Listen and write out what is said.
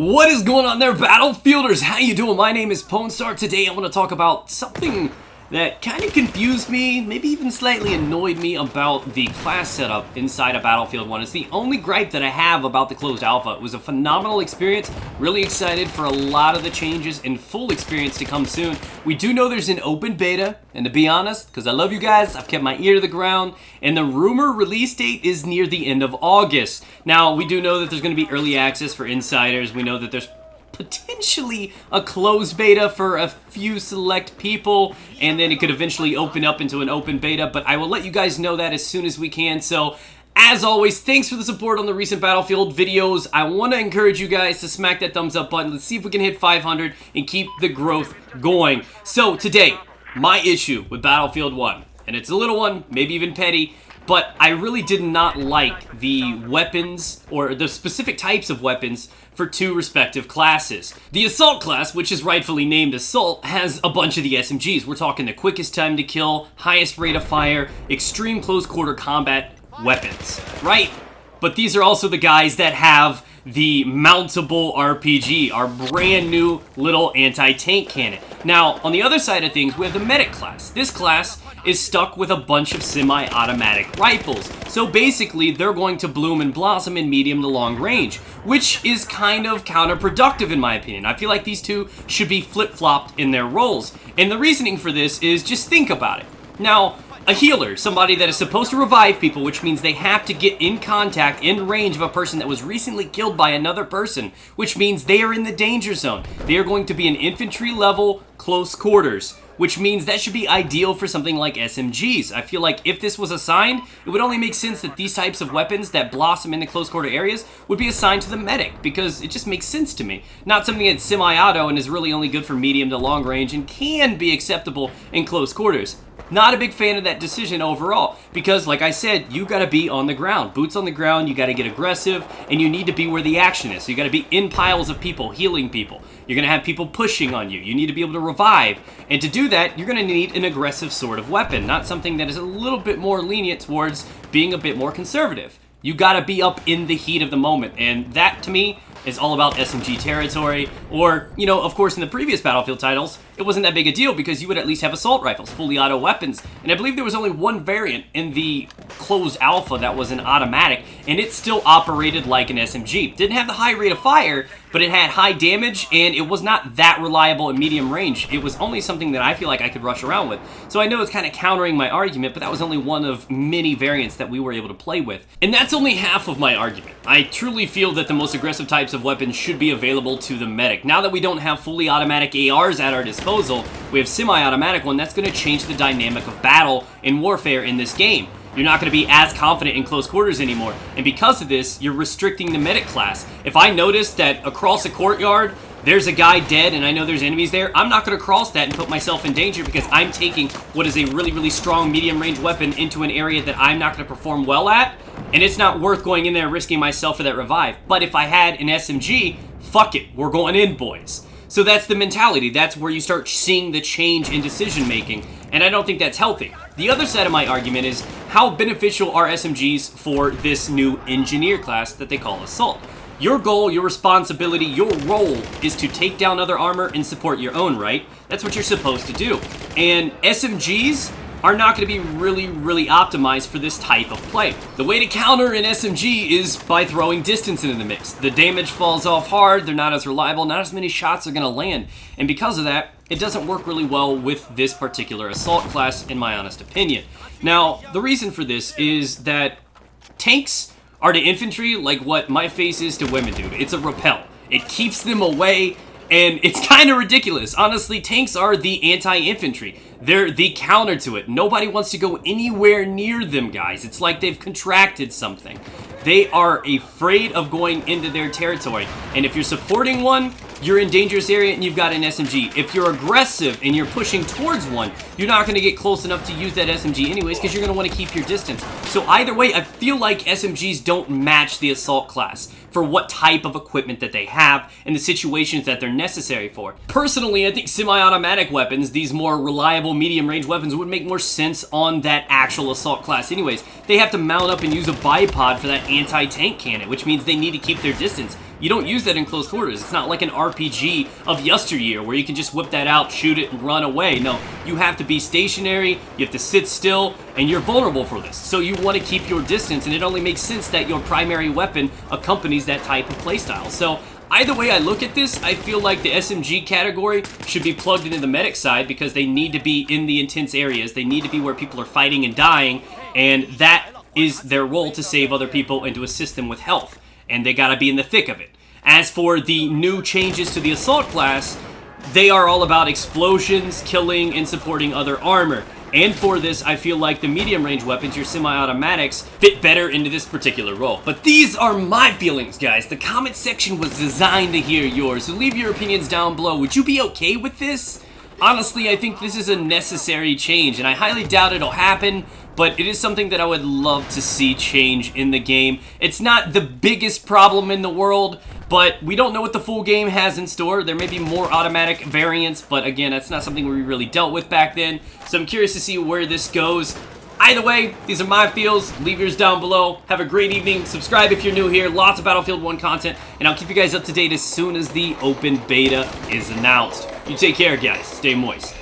What is going on there, Battlefielders? How you doing? My name is Ponstar. Today I want to talk about something that kind of confused me, maybe even slightly annoyed me about the class setup inside of Battlefield 1. It's the only gripe that I have about the closed alpha. It was a phenomenal experience, really excited for a lot of the changes and full experience to come soon. We do know there's an open beta, and to be honest, because I love you guys, I've kept my ear to the ground, and the rumor release date is near the end of August. Now, we do know that there's going to be early access for insiders. We know that there's potentially a closed beta for a few select people, and then it could eventually open up into an open beta, but I will let you guys know that as soon as we can. So as always, thanks for the support on the recent Battlefield videos. I want to encourage you guys to smack that thumbs up button. Let's see if we can hit 500 and keep the growth going. So today, my issue with Battlefield 1, and it's a little one, maybe even petty, but I really did not like the weapons, or the specific types of weapons, for two respective classes. The Assault class, which is rightfully named Assault, has a bunch of the SMGs. We're talking the quickest time to kill, highest rate of fire, extreme close quarter combat weapons, right? But these are also the guys that have the mountable RPG, our brand new little anti-tank cannon. Now, on the other side of things, we have the Medic class. This class is stuck with a bunch of semi-automatic rifles. So basically, they're going to bloom and blossom in medium to long range, which is kind of counterproductive in my opinion. I feel like these two should be flip-flopped in their roles. And the reasoning for this is just think about it. Now, a healer, somebody that is supposed to revive people, which means they have to get in contact, in range of a person that was recently killed by another person, which means they are in the danger zone. They are going to be in infantry level close quarters, which means that should be ideal for something like SMGs. I feel like if this was assigned, it would only make sense that these types of weapons that blossom into close quarter areas would be assigned to the medic, because it just makes sense to me. Not something that's semi-auto and is really only good for medium to long range and can be acceptable in close quarters. Not a big fan of that decision overall, because like I said, you gotta be on the ground. Boots on the ground, you gotta get aggressive, and you need to be where the action is. So you gotta be in piles of people, healing people. You're gonna have people pushing on you. You need to be able to revive. And to do that, you're gonna need an aggressive sort of weapon, not something that is a little bit more lenient towards being a bit more conservative. You gotta be up in the heat of the moment, and that to me is all about SMG territory, or, you know, of course in the previous Battlefield titles, it wasn't that big a deal because you would at least have assault rifles, fully auto weapons, and I believe there was only one variant in the closed alpha that was an automatic, and it still operated like an SMG. Didn't have the high rate of fire, but it had high damage, and it was not that reliable in medium range. It was only something that I feel like I could rush around with. So I know it's kind of countering my argument, but that was only one of many variants that we were able to play with. And that's only half of my argument. I truly feel that the most aggressive types of weapons should be available to the medic. Now that we don't have fully automatic ARs at our disposal, we have semi-automatic one. That's going to change the dynamic of battle and warfare in this game. You're not going to be as confident in close quarters anymore, and because of this, you're restricting the medic class. If I notice that across a courtyard, there's a guy dead and I know there's enemies there, I'm not going to cross that and put myself in danger because I'm taking what is a really, really strong medium range weapon into an area that I'm not going to perform well at, and it's not worth going in there and risking myself for that revive. But if I had an SMG, fuck it, we're going in, boys. So that's the mentality. That's where you start seeing the change in decision making, and I don't think that's healthy. The other side of my argument is how beneficial are SMGs for this new engineer class that they call Assault. Your goal, your responsibility, your role is to take down other armor and support your own, right? That's what you're supposed to do. And SMGs are not going to be really, really optimized for this type of play. The way to counter an SMG is by throwing distance into the mix. The damage falls off hard, they're not as reliable, not as many shots are going to land, and because of that, it doesn't work really well with this particular Assault class, in my honest opinion. Now, the reason for this is that tanks are to infantry like what my face is to women, dude. It's a repel. It keeps them away, and it's kind of ridiculous. Honestly, tanks are the anti-infantry. They're the counter to it. Nobody wants to go anywhere near them, guys. It's like they've contracted something. They are afraid of going into their territory. And if you're supporting one, you're in dangerous area and you've got an SMG. If you're aggressive and you're pushing towards one, you're not going to get close enough to use that SMG anyways because you're going to want to keep your distance. So either way, I feel like SMGs don't match the Assault class for what type of equipment that they have and the situations that they're necessary for. Personally, I think semi-automatic weapons, these more reliable medium-range weapons, would make more sense on that actual Assault class anyways. They have to mount up and use a bipod for that anti-tank cannon, which means they need to keep their distance. You don't use that in close quarters. It's not like an RPG of yesteryear where you can just whip that out, shoot it, and run away. No, you have to be stationary, you have to sit still, and you're vulnerable for this. So you want to keep your distance, and it only makes sense that your primary weapon accompanies that type of playstyle. So either way I look at this, I feel like the SMG category should be plugged into the medic side because they need to be in the intense areas. They need to be where people are fighting and dying, and that is their role, to save other people and to assist them with health. And they gotta be in the thick of it. As for the new changes to the Assault class, they are all about explosions, killing, and supporting other armor. And for this, I feel like the medium-range weapons, your semi-automatics, fit better into this particular role. But these are my feelings, guys. The comment section was designed to hear yours, so leave your opinions down below. Would you be okay with this? Honestly, I think this is a necessary change, and I highly doubt it'll happen, but it is something that I would love to see change in the game. It's not the biggest problem in the world, but we don't know what the full game has in store. There may be more automatic variants, but again, that's not something we really dealt with back then, so I'm curious to see where this goes. Either way, these are my feels. Leave yours down below. Have a great evening. Subscribe if you're new here. Lots of Battlefield 1 content, and I'll keep you guys up to date as soon as the open beta is announced. You take care, guys. Stay moist.